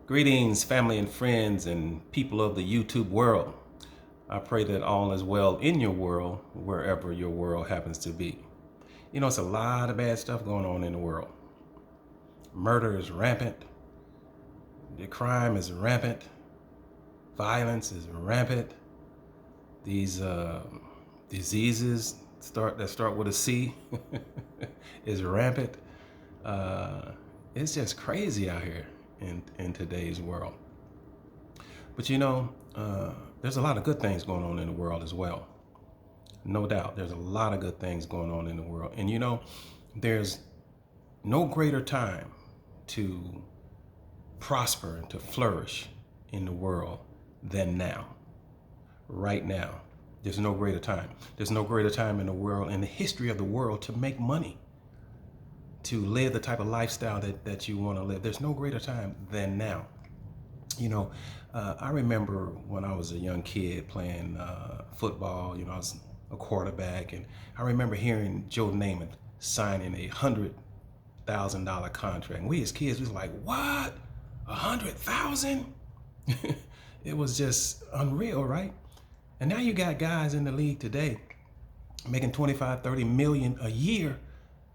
Greetings, family and friends and people of the YouTube world. I pray that all is well in your world, wherever your world happens to be. You know, it's a lot of bad stuff going on in the world. Murder is rampant. The crime is rampant. Violence is rampant. These diseases that start with a C is rampant. It's just crazy out here in today's world. But you know, there's a lot of good things going on in the world as well. No doubt, there's a lot of good things going on in the world. And you know, there's no greater time to prosper and to flourish in the world than now. Right now. There's no greater time. There's no greater time in the world, in the history of the world, to make money, to live the type of lifestyle that you want to live. There's no greater time than now. You know, I remember when I was a young kid playing football. You know, I was a quarterback, and I remember hearing Joe Namath signing $100,000 contract. And we as kids, we was like, what? 100,000? It was just unreal, right? And now you got guys in the league today making 25, 30 million a year.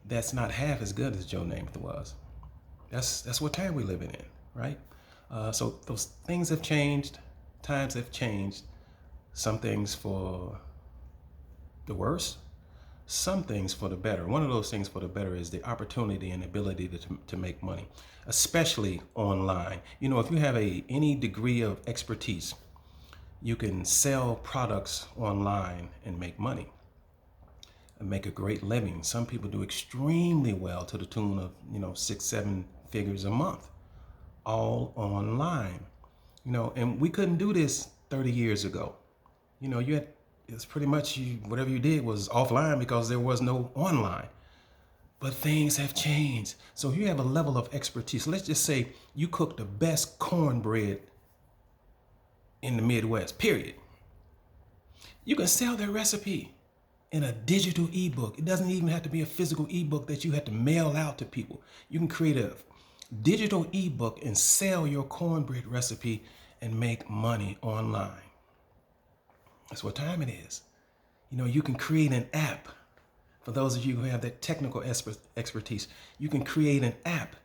That's not half as good as Joe Namath was. That's what time we're living in, right? So those things have changed, times have changed. Some things for the worse, some things for the better. One of those things for the better is the opportunity and ability to make money, especially online. You know, if you have any degree of expertise, you can sell products online and make money and make a great living. Some people do extremely well to the tune of, 6-7 figures a month, all online. You know, and we couldn't do this 30 years ago. You know, it's pretty much whatever you did was offline because there was no online. But things have changed. So if you have a level of expertise, let's just say you cook the best cornbread in the Midwest, period. You can sell that recipe in a digital ebook. It doesn't even have to be a physical ebook that you have to mail out to people. You can create a digital ebook and sell your cornbread recipe and make money online. That's what time it is. You know, you can create an app. For those of you who have that technical expertise, you can create an app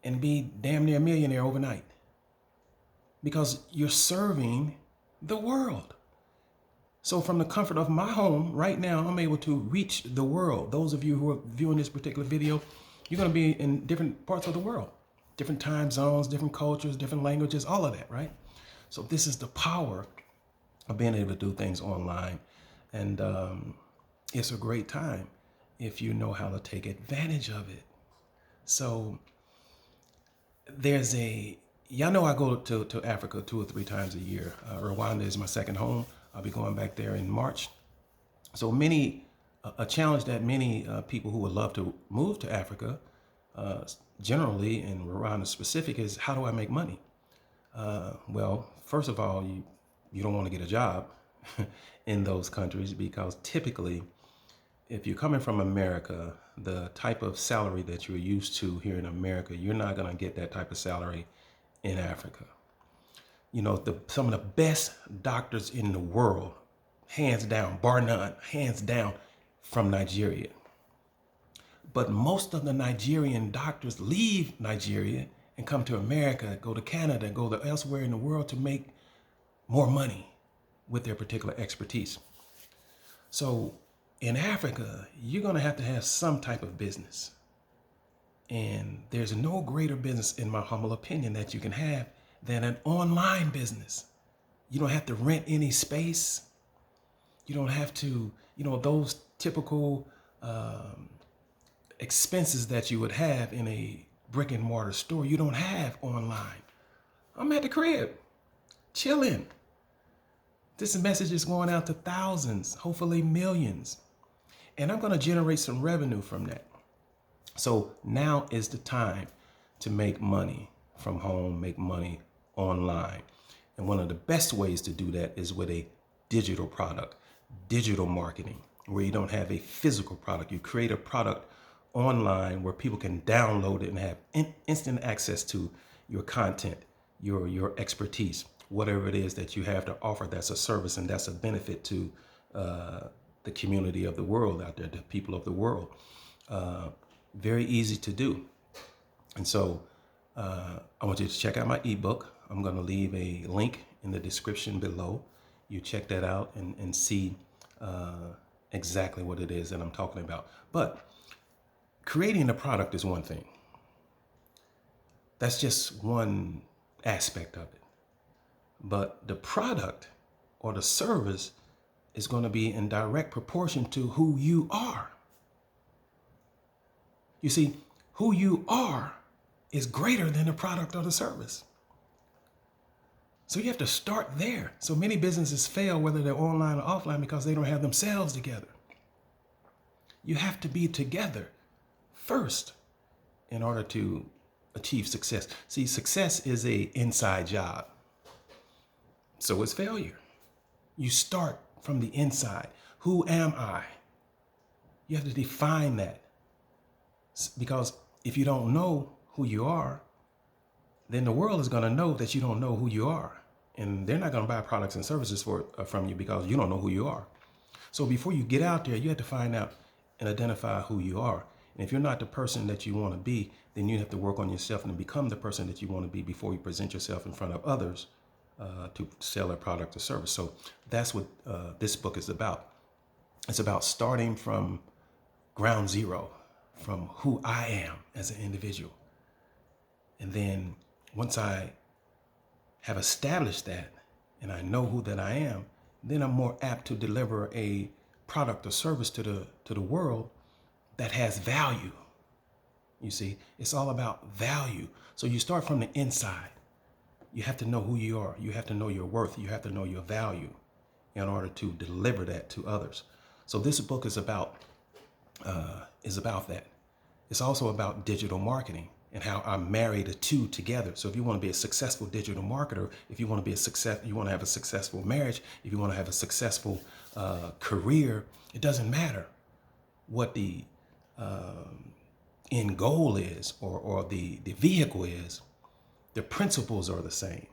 and be damn near a millionaire overnight because you're serving the world. So from the comfort of my home right now, I'm able to reach the world. Those of you who are viewing this particular video, you're going to be in different parts of the world, different time zones, different cultures, different languages, all of that, right? So this is the power of being able to do things online. And it's a great time if you know how to take advantage of it. So y'all know I go to Africa 2 or 3 times a year. Rwanda is my second home. I'll be going back there in March. So a challenge that many people who would love to move to Africa, generally, and Rwanda specific, is how do I make money? Well, first of all, you don't want to get a job in those countries because typically, if you're coming from America, the type of salary that you're used to here in America, you're not going to get that type of salary in Africa. You know, some of the best doctors in the world, hands down, bar none, hands down, from Nigeria. But most of the Nigerian doctors leave Nigeria and come to America, go to Canada, go to elsewhere in the world to make more money with their particular expertise. So in Africa, you're going to have some type of business. And there's no greater business, in my humble opinion, that you can have than an online business. You don't have to rent any space. You don't have to, those typical expenses that you would have in a brick and mortar store, you don't have online. I'm at the crib, chilling. This message is going out to thousands, hopefully millions. And I'm going to generate some revenue from that. So now is the time to make money from home, make money online. And one of the best ways to do that is with a digital product, digital marketing, where you don't have a physical product. You create a product online where people can download it and have instant access to your content, your expertise, whatever it is that you have to offer that's a service and that's a benefit to the community of the world out there, the people of the world. Very easy to do. And so I want you to check out my ebook. I'm going to leave a link in the description below. You check that out and see exactly what it is that I'm talking about. But creating a product is one thing. That's just one aspect of it. But the product or the service is going to be in direct proportion to who you are. You see, who you are is greater than the product or the service. So you have to start there. So many businesses fail, whether they're online or offline, because they don't have themselves together. You have to be together first in order to achieve success. See, success is an inside job. So is failure. You start from the inside. Who am I? You have to define that. Because if you don't know who you are, then the world is going to know that you don't know who you are. And they're not going to buy products and services from you because you don't know who you are. So before you get out there, you have to find out and identify who you are. And if you're not the person that you want to be, then you have to work on yourself and become the person that you want to be before you present yourself in front of others to sell a product or service. So that's what this book is about. It's about starting from ground zero, from who I am as an individual. And then once I have established that and I know who that I am, then I'm more apt to deliver a product or service to the world that has value. You see, it's all about value. So you start from the inside. You have to know who you are. You have to know your worth. You have to know your value in order to deliver that to others. So this book is about that. It's also about digital marketing and how I marry the two together. So if you want to be a successful digital marketer, if you want to be you want to have a successful marriage, if you want to have a successful career, it doesn't matter what the end goal is or the vehicle is. The principles are the same.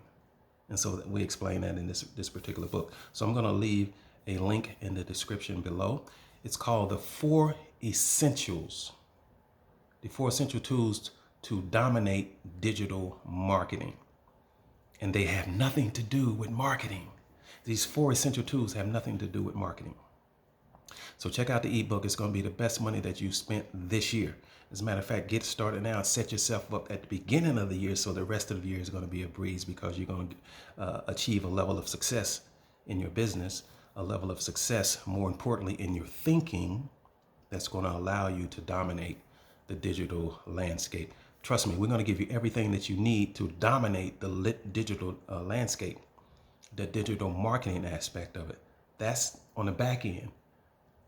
And so we explain that in this particular book. So I'm going to leave a link in the description below. It's called The 4 Essentials. The 4 Essential Tools to Dominate Digital Marketing. And they have nothing to do with marketing. These 4 essential tools have nothing to do with marketing. So check out the ebook. It's going to be the best money that you spent this year. As a matter of fact, get started now and set yourself up at the beginning of the year so the rest of the year is going to be a breeze, because you're going to achieve a level of success in your business, a level of success, more importantly, in your thinking, that's going to allow you to dominate the digital landscape. Trust me, we're going to give you everything that you need to dominate the digital landscape, the digital marketing aspect of it. That's on the back end.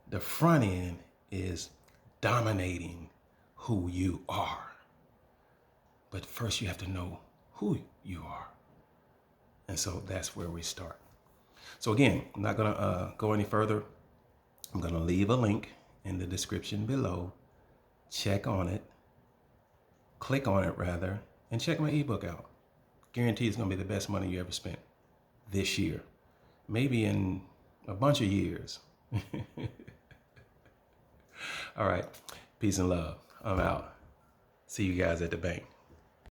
The front end is dominating who you are. But first you have to know who you are. And so that's where we start. So again, I'm not going to go any further. I'm going to leave a link in the description below. Check on it. Click on it rather, and check my ebook out. Guarantee it's going to be the best money you ever spent this year. Maybe in a bunch of years. All right. Peace and love. I'm out. See you guys at the bank.